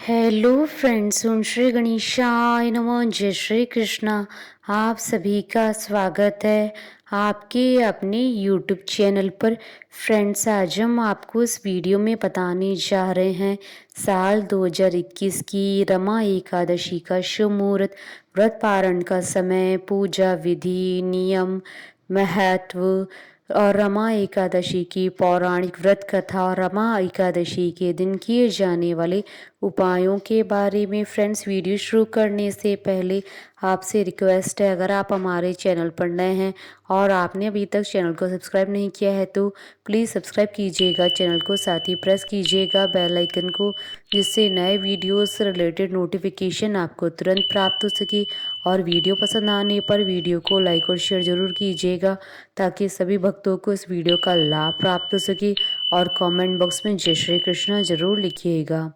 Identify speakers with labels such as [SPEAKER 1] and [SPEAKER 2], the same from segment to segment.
[SPEAKER 1] Hello friends, ओम श्री गणेशाय नमः। जय श्री कृष्णा। आप सभी का स्वागत है आपके अपने यूट्यूब चैनल पर। फ्रेंड्स, आज हम आपको इस वीडियो में बताने जा रहे हैं साल 2021 की रमा एकादशी का शुभ मुहूर्त, व्रत पारण का समय, पूजा विधि, नियम, महत्व और रमा एकादशी की पौराणिक व्रत कथा और रमा एकादशी के दिन किए जाने वाले उपायों के बारे में। फ्रेंड्स, वीडियो शुरू करने से पहले आपसे रिक्वेस्ट है, अगर आप हमारे चैनल पर नए हैं और आपने अभी तक चैनल को सब्सक्राइब नहीं किया है तो प्लीज़ सब्सक्राइब कीजिएगा चैनल को, साथ ही प्रेस कीजिएगा बेल आइकन को, जिससे नए वीडियोस से रिलेटेड नोटिफिकेशन आपको तुरंत प्राप्त हो सके। और वीडियो पसंद आने पर वीडियो को लाइक और शेयर ज़रूर कीजिएगा ताकि सभी भक्तों को इस वीडियो का लाभ प्राप्त हो सके। और कमेंट बॉक्स में जय श्री कृष्ण जरूर लिखिएगा।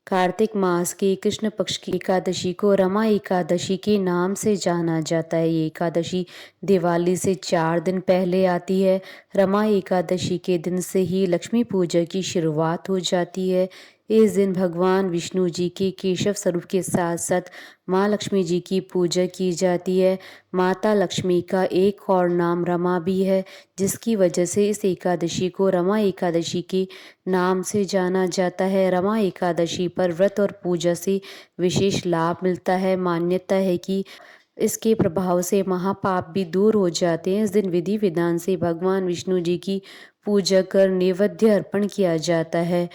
[SPEAKER 1] कार्तिक मास की कृष्ण पक्ष की एकादशी को रमा एकादशी के नाम से जाना जाता है। ये एकादशी दिवाली से 4 दिन पहले आती है। रमा एकादशी के दिन से ही लक्ष्मी पूजा की शुरुआत हो जाती है। इस दिन भगवान विष्णु जी के केशव स्वरूप के साथ साथ माँ लक्ष्मी जी की पूजा की जाती है। माता लक्ष्मी का एक और नाम रमा भी है, जिसकी वजह से इस एकादशी को रमा एकादशी के नाम से जाना जाता है। रमा एकादशी पर व्रत और पूजा से विशेष लाभ मिलता है। मान्यता है कि इसके प्रभाव से महापाप भी दूर हो जाते हैं। इस दिन विधि विधान से भगवान विष्णु जी की पूजा कर नैवेद्य अर्पण किया जाता है।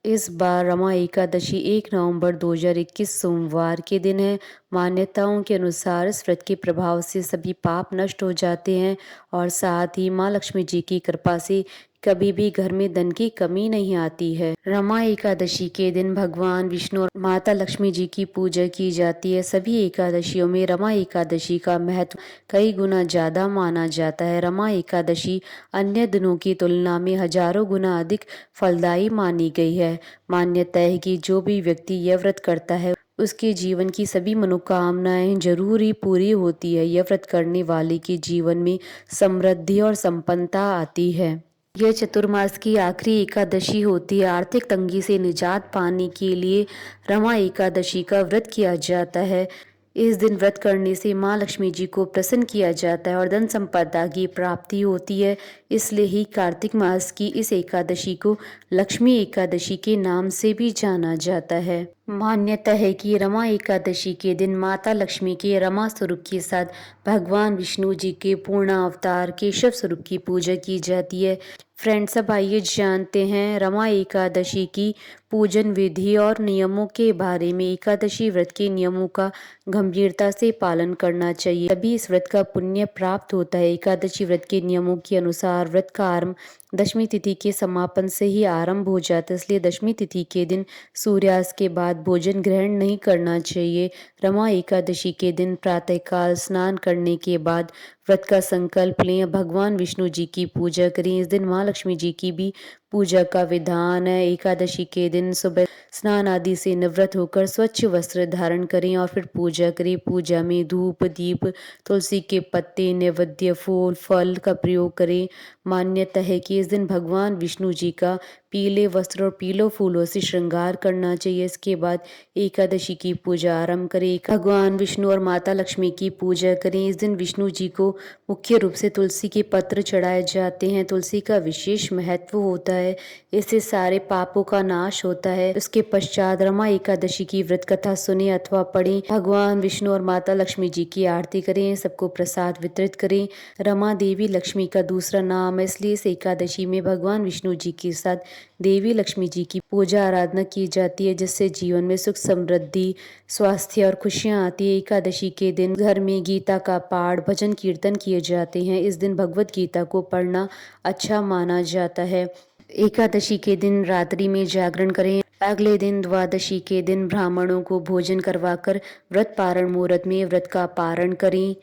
[SPEAKER 1] इस बार रमा एकादशी 1 नवंबर 2021 सोमवार के दिन है। मान्यताओं के अनुसार इस व्रत के प्रभाव से सभी पाप नष्ट हो जाते हैं और साथ ही माँ लक्ष्मी जी की कृपा से कभी भी घर में धन की कमी नहीं आती है। रमा एकादशी के दिन भगवान विष्णु और माता लक्ष्मी जी की पूजा की जाती है। सभी एकादशियों में रमा एकादशी का महत्व कई गुना ज्यादा माना जाता है। रमा एकादशी अन्य दिनों की तुलना में हजारों गुना अधिक फलदायी मानी गई है। मान्यता है कि जो भी व्यक्ति यह व्रत करता है उसके जीवन की सभी मनोकामनाएं जरूर ही पूरी होती है। यह व्रत करने वाले के जीवन में समृद्धि और संपन्नता आती है। यह चतुर्मास की आखिरी एकादशी होती है। आर्थिक तंगी से निजात पाने के लिए रमा एकादशी का व्रत किया जाता है। इस दिन व्रत करने से माँ लक्ष्मी जी को प्रसन्न किया जाता है और धन संपदा की प्राप्ति होती है। इसलिए ही कार्तिक मास की इस एकादशी को लक्ष्मी एकादशी के नाम से भी जाना जाता है। मान्यता है कि रमा एकादशी के दिन माता लक्ष्मी के रमा स्वरूप के साथ भगवान विष्णु जी के पूर्ण अवतार केशव स्वरूप की पूजा की जाती है। फ्रेंड्स, अब आइए जानते हैं रमा एकादशी की पूजन विधि और नियमों के बारे में। एकादशी व्रत के नियमों का गंभीरता से पालन करना चाहिए, तभी इस व्रत का पुण्य प्राप्त होता है। एकादशी व्रत के नियमों के अनुसार व्रत का आरंभ दशमी तिथि के समापन से ही आरंभ हो जाता है, इसलिए दशमी तिथि के दिन सूर्यास्त के बाद भोजन ग्रहण नहीं करना चाहिए। रमा एकादशी के दिन प्रातःकाल स्नान करने के बाद व्रत का संकल्प लें, भगवान विष्णु जी की पूजा करें। इस दिन माँ लक्ष्मी जी की भी पूजा का विधान है। एकादशी के दिन सुबह स्नान आदि से निवृत्त होकर स्वच्छ वस्त्र धारण करें और फिर पूजा करें। पूजा में धूप, दीप, तुलसी के पत्ते, नैवेद्य, फूल, फल का प्रयोग करें। मान्यता है कि इस दिन भगवान विष्णु जी का पीले वस्त्र और पीले फूलों से श्रृंगार करना चाहिए। इसके बाद एकादशी की पूजा आरंभ करें। भगवान विष्णु और माता लक्ष्मी की पूजा करें। इस दिन विष्णु जी को मुख्य रूप से तुलसी के पत्र चढ़ाए जाते हैं। तुलसी का विशेष महत्व होता है, इससे सारे पापों का नाश होता है। उसके पश्चात रमा एकादशी की व्रत कथा सुने अथवा पढ़ें। भगवान विष्णु और माता लक्ष्मी जी की आरती करें, सबको प्रसाद वितरित करें। रमा देवी लक्ष्मी का दूसरा नाम है, इसलिए इस एकादशी में भगवान विष्णु जी के साथ देवी लक्ष्मी जी की पूजा आराधना की जाती है, जिससे जीवन में सुख, समृद्धि, स्वास्थ्य और खुशियां आती है। एकादशी के दिन घर में गीता का पाठ, भजन, कीर्तन किए जाते हैं। इस दिन भगवत गीता को पढ़ना अच्छा माना जाता है। एकादशी के दिन रात्रि में जागरण करें। अगले दिन द्वादशी के दिन ब्राह्मणों को भोजन करवाकर व्रत पारण मुहूर्त में व्रत का पारण करें।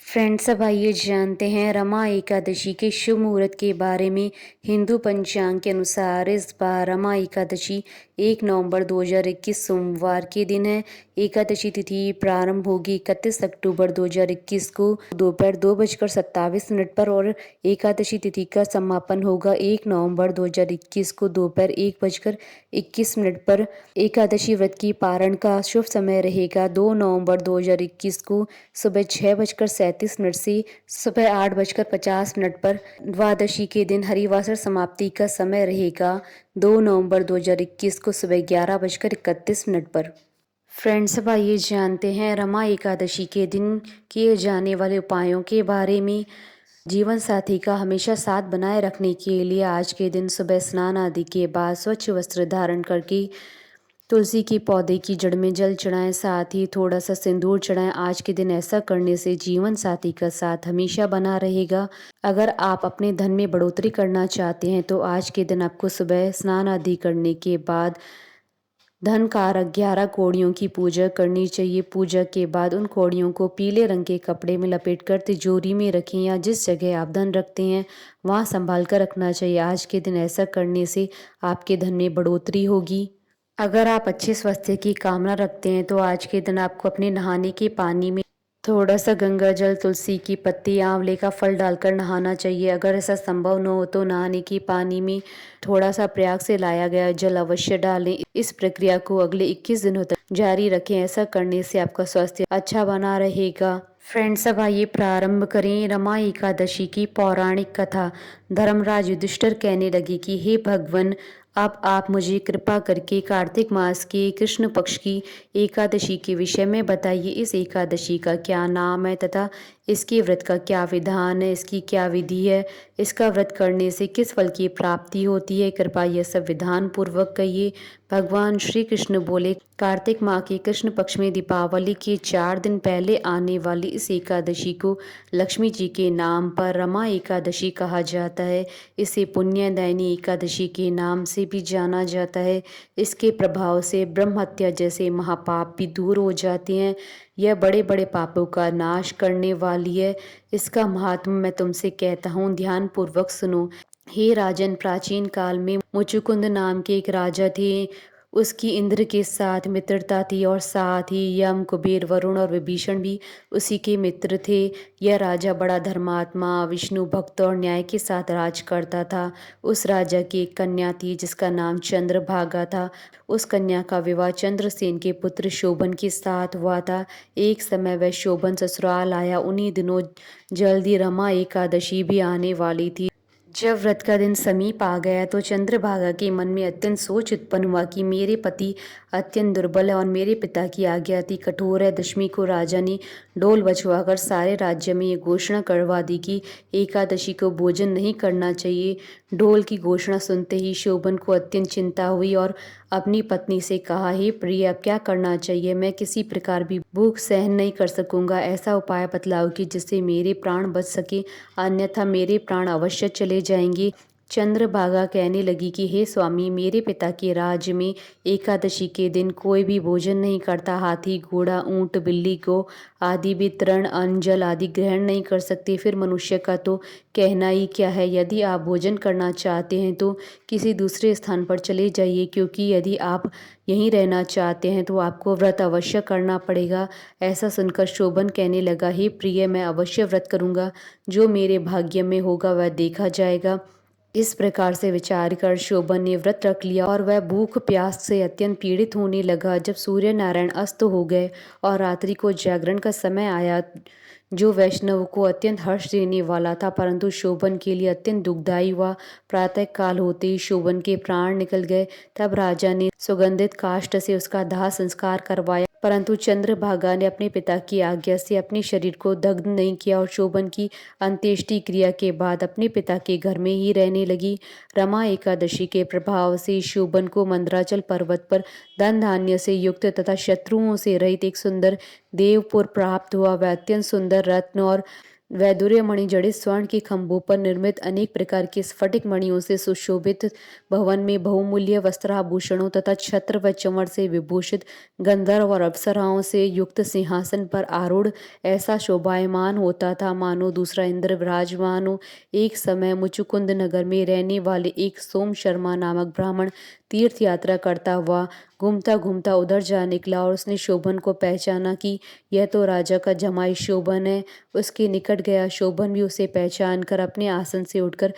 [SPEAKER 1] फ्रेंड्स, अब आइए जानते हैं रमा एकादशी के शुभ मुहूर्त के बारे में। हिंदू पंचांग के अनुसार इस बार रमा एकादशी 1 नवंबर 2021 सोमवार के दिन है। एकादशी तिथि प्रारंभ होगी 31 अक्टूबर 2021 को दोपहर 2:27 पर और एकादशी तिथि का समापन होगा 1 नवंबर 2021 को दोपहर 1:21 पर। एकादशी व्रत की पारण का शुभ समय रहेगा 2 नवंबर 2021 को सुबह 6:37 से सुबह 8:50 पर। द्वादशी के दिन हरिवासर समाप्ति का समय रहेगा 2 नवंबर 2021 को सुबह 11:31 पर। फ्रेंड्स, अब आइए जानते हैं रमा एकादशी के दिन किए जाने वाले उपायों के बारे में। जीवन साथी का हमेशा साथ बनाए रखने के लिए आज के दिन सुबह स्नान आदि के बाद स्वच्छ वस्त्र धारण करके तुलसी के पौधे की जड़ में जल चढ़ाएं, साथ ही थोड़ा सा सिंदूर चढ़ाएं। आज के दिन ऐसा करने से जीवन साथी का साथ हमेशा बना रहेगा। अगर आप अपने धन में बढ़ोतरी करना चाहते हैं तो आज के दिन आपको सुबह स्नान आदि करने के बाद धन कारक 11 कौड़ियों की पूजा करनी चाहिए। पूजा के बाद उन कौड़ियों को पीले रंग के कपड़े में लपेटकर तिजोरी में रखें या जिस जगह आप धन रखते हैं वहाँ संभाल कर रखना चाहिए। आज के दिन ऐसा करने से आपके धन में बढ़ोतरी होगी। अगर आप अच्छे स्वास्थ्य की कामना रखते हैं तो आज के दिन आपको अपने नहाने के पानी में थोड़ा सा गंगा जल, तुलसी की पत्ती, आंवले का फल डालकर नहाना चाहिए। अगर ऐसा संभव न हो तो नहाने के पानी में थोड़ा सा प्रयाग से लाया गया जल अवश्य डालें। इस प्रक्रिया को अगले 21 दिनों तक जारी रखें। ऐसा करने से आपका स्वास्थ्य अच्छा बना रहेगा। फ्रेंड्स, अब आइए प्रारंभ करें रमा एकादशी की पौराणिक कथा। धर्मराज युधिष्ठिर कहने लगे कि हे भगवान, अब आप मुझे कृपा करके कार्तिक मास के कृष्ण पक्ष की एकादशी के विषय में बताइए। इस एकादशी का क्या नाम है तथा इसके व्रत का क्या विधान है, इसकी क्या विधि है, इसका व्रत करने से किस फल की प्राप्ति होती है, कृपया यह सब विधान पूर्वक कहिए। भगवान श्री कृष्ण बोले, कार्तिक माह के कृष्ण पक्ष में दीपावली के 4 दिन पहले आने वाली इस एकादशी को लक्ष्मी जी के नाम पर रमा एकादशी कहा जाता है। इसे पुण्यदायिनी एकादशी के नाम से भी जाना जाता है। इसके प्रभाव से ब्रह्म हत्या जैसे महापाप भी दूर हो जाते हैं। यह बड़े बड़े पापों का नाश करने वाली है। इसका महात्म मैं तुमसे कहता हूँ, ध्यान पूर्वक सुनो। हे राजन, प्राचीन काल में मुचुकुंद नाम के एक राजा थे। उसकी इंद्र के साथ मित्रता थी और साथ ही यम, कुबेर, वरुण और विभीषण भी उसी के मित्र थे। यह राजा बड़ा धर्मात्मा, विष्णु भक्त और न्याय के साथ राज करता था। उस राजा की एक कन्या थी जिसका नाम चंद्रभागा था। उस कन्या का विवाह चंद्रसेन के पुत्र शोभन के साथ हुआ था। एक समय वह शोभन ससुराल आया। उन्हीं दिनों जल्दी रमा एकादशी भी आने वाली थी। जब व्रत का दिन समीप आ गया तो चंद्रभागा के मन में अत्यंत सोच उत्पन्न हुआ कि मेरे पति अत्यंत दुर्बल है और मेरे पिता की आज्ञा अति कठोर है। दशमी को राजा ने ढोल बजवाकर सारे राज्य में ये घोषणा करवा दी कि एकादशी को भोजन नहीं करना चाहिए। ढोल की घोषणा सुनते ही शोभन को अत्यंत चिंता हुई और अपनी पत्नी से कहा, हे प्रिय, अब क्या करना चाहिए? मैं किसी प्रकार भी भूख सहन नहीं कर सकूंगा। ऐसा उपाय बतलाओ कि जिससे मेरे प्राण बच सके, अन्यथा मेरे प्राण अवश्य चले जाएंगे। चंद्रभागा कहने लगी कि हे स्वामी, मेरे पिता के राज्य में एकादशी के दिन कोई भी भोजन नहीं करता। हाथी, घोड़ा, ऊंट, बिल्ली, गौ आदि भी तृण, अन्न, जल आदि ग्रहण नहीं कर सकते। फिर मनुष्य का तो कहना ही क्या है। यदि आप भोजन करना चाहते हैं तो किसी दूसरे स्थान पर चले जाइए, क्योंकि यदि आप यहीं रहना चाहते हैं तो आपको व्रत अवश्य करना पड़ेगा। ऐसा सुनकर शोभन कहने लगा, हे प्रिय, मैं अवश्य व्रत करूंगा। जो मेरे भाग्य में होगा वह देखा जाएगा। इस प्रकार से विचार कर शोभन ने व्रत रख लिया और वह भूख प्यास से अत्यंत पीड़ित होने लगा। जब सूर्य नारायण अस्त हो गए और रात्रि को जागरण का समय आया, जो वैष्णव को अत्यंत हर्ष देने वाला था परंतु शोभन के लिए अत्यंत दुखदायी हुआ। प्रातः काल होते ही शोभन के प्राण निकल गए। तब राजा ने सुगंधित काष्ठ से उसका दाह संस्कार करवाया, परंतु चंद्रभागा ने अपने पिता की आज्ञा से अपने शरीर को दग्ध नहीं किया और शोभन की अंत्येष्टि क्रिया के बाद अपने पिता के घर में ही रहने लगी। रमा एकादशी के प्रभाव से शोभन को मंदराचल पर्वत पर धन धान्य से युक्त तथा शत्रुओं से रहित एक सुंदर देवपुर प्राप्त हुआ। वह अत्यंत सुंदर रत्न और वैदुर्य मणि जड़ित स्वर्ण के खंभों पर निर्मित अनेक प्रकार के स्फटिक मणियों से सुशोभित भवन में बहुमूल्य वस्त्राभूषणों तथा छत्र व चंवर से विभूषित गंधर्व और अप्सराओं से युक्त सिंहासन पर आरूढ़ ऐसा शोभायमान होता था मानो दूसरा इंद्र विराजमान हो। एक समय मुचुकुंद नगर में रहने वाले एक सोम शर्मा नामक ब्राह्मण तीर्थ यात्रा करता हुआ घूमता घूमता उधर जा निकला और उसने शोभन को पहचाना कि यह तो राजा का जमाई शोभन है। उसके निकट गया। शोभन भी उसे पहचान कर अपने आसन से उठकर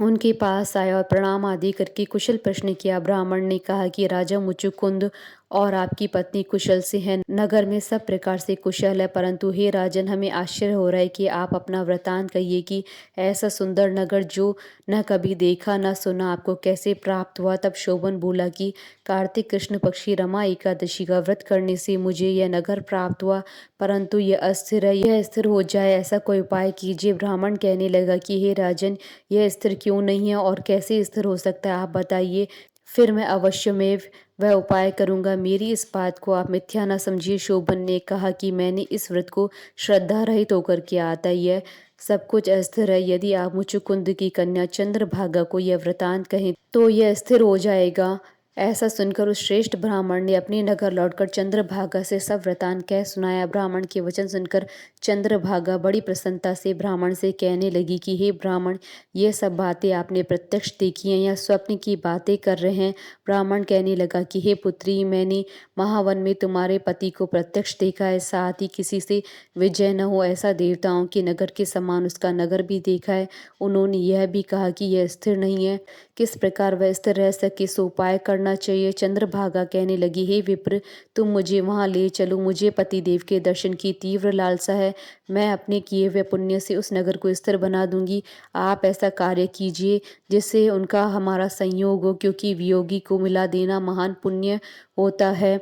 [SPEAKER 1] उनके पास आया और प्रणाम आदि करके कुशल प्रश्न किया। ब्राह्मण ने कहा कि राजा मुचुकुंद और आपकी पत्नी कुशल से हैं। नगर में सब प्रकार से कुशल है, परंतु हे राजन, हमें आश्चर्य हो रहा है कि आप अपना वृतांत कहिए कि ऐसा सुंदर नगर जो न कभी देखा न सुना आपको कैसे प्राप्त हुआ। तब शोभन बोला कि कार्तिक कृष्ण पक्षी रमा एकादशी का व्रत करने से मुझे यह नगर प्राप्त हुआ, परंतु यह अस्थिर है। यह स्थिर हो जाए ऐसा कोई उपाय कीजिए। ब्राह्मण कहने लगा कि हे राजन, यह स्थिर क्यों नहीं है और कैसे स्थिर हो सकता है, आप बताइए, फिर मैं अवश्यमेव वह उपाय करूंगा। मेरी इस बात को आप मिथ्या न समझिए। शोभन ने कहा कि मैंने इस व्रत को श्रद्धा रहित होकर किया था। यह सब कुछ अस्थिर है। यदि आप मुचुकुंद की कन्या चंद्रभागा को यह वृतांत कहें तो यह स्थिर हो जाएगा। ऐसा सुनकर उस श्रेष्ठ ब्राह्मण ने अपने नगर लौटकर चंद्रभागा से सब वृतांत कह सुनाया। ब्राह्मण के वचन सुनकर चंद्रभागा बड़ी प्रसन्नता से ब्राह्मण से कहने लगी कि हे ब्राह्मण, ये सब बातें आपने प्रत्यक्ष देखी हैं या स्वप्न की बातें कर रहे हैं। ब्राह्मण कहने लगा कि हे पुत्री, मैंने महावन में तुम्हारे पति को प्रत्यक्ष देखा है, साथ ही किसी से विजय न हो ऐसा देवताओं के नगर के समान उसका नगर भी देखा है। उन्होंने यह भी कहा कि यह स्थिर नहीं है, किस प्रकार वह स्थिर रह सके सो उपाय करना चाहिए। चंद्रभागा कहने लगी, हे विप्र, तुम मुझे वहां ले चलो। मुझे पतिदेव के दर्शन की तीव्र लालसा है। मैं अपने किए हुए पुण्य से उस नगर को स्थिर बना दूंगी। आप ऐसा कार्य कीजिए जिससे उनका हमारा संयोग हो, क्योंकि वियोगी को मिला देना महान पुण्य होता है।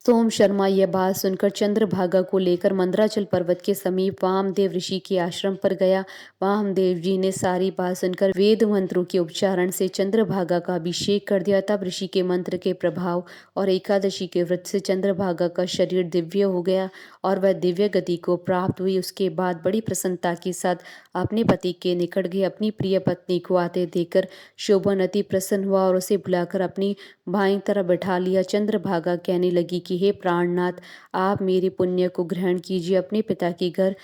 [SPEAKER 1] सोम शर्मा यह बात सुनकर चंद्रभागा को लेकर मंदराचल पर्वत के समीप वामदेव ऋषि के आश्रम पर गया। वामदेव जी ने सारी बात सुनकर वेद मंत्रों के उच्चारण से चंद्रभागा का अभिषेक कर दिया। तब ऋषि के मंत्र के प्रभाव और एकादशी के व्रत से चंद्रभागा का शरीर दिव्य हो गया और वह दिव्य गति को प्राप्त हुई। उसके बाद बड़ी प्रसन्नता के साथ अपने पति के निकट गई। अपनी प्रिय पत्नी को आते देखकर शोभन अति प्रसन्न हुआ और उसे बुलाकर अपनी बाईं तरफ बैठा लिया। चंद्रभागा कहने लगी कि हे प्राणनाथ, आप मेरे पुण्य को ग्रहण कीजिए। अपने पिता के घर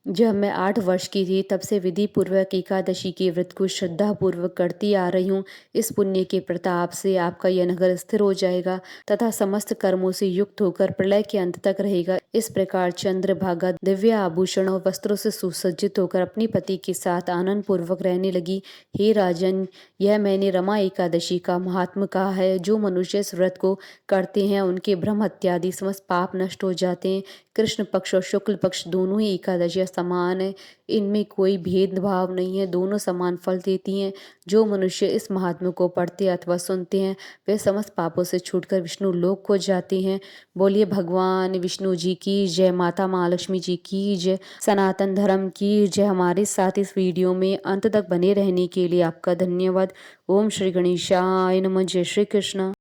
[SPEAKER 1] जब मैं 8 वर्ष की थी तब से विधि पूर्वक एकादशी के व्रत को श्रद्धा पूर्वक करती आ रही हूँ। इस पुण्य के प्रताप से आपका यह नगर स्थिर हो जाएगा तथा समस्त कर्मों से युक्त होकर प्रलय के अंत तक रहेगा। इस प्रकार चंद्रभागा दिव्य आभूषण और वस्त्रों से सुसज्जित होकर अपने पति के साथ आनंद पूर्वक रहने लगी। हे राजन, यह मैंने रमा एकादशी का महात्म कहा है। जो मनुष्य इस व्रत को करते हैं उनके ब्रह्म इत्यादि समस्त पाप नष्ट हो जाते हैं। कृष्ण पक्ष और शुक्ल पक्ष दोनों ही एकादशियां समान है, इनमें कोई भेदभाव नहीं है, दोनों समान फल देती हैं। जो मनुष्य इस महात्म्य को पढ़ते अथवा सुनते हैं वे समस्त पापों से छूटकर विष्णु लोक को जाते हैं। बोलिए भगवान विष्णु जी की जय, माता महालक्ष्मी जी की जय, सनातन धर्म की जय। हमारे साथ इस वीडियो में अंत तक बने रहने के लिए आपका धन्यवाद। ओम श्री गणेशाय नमः। जय श्री कृष्ण।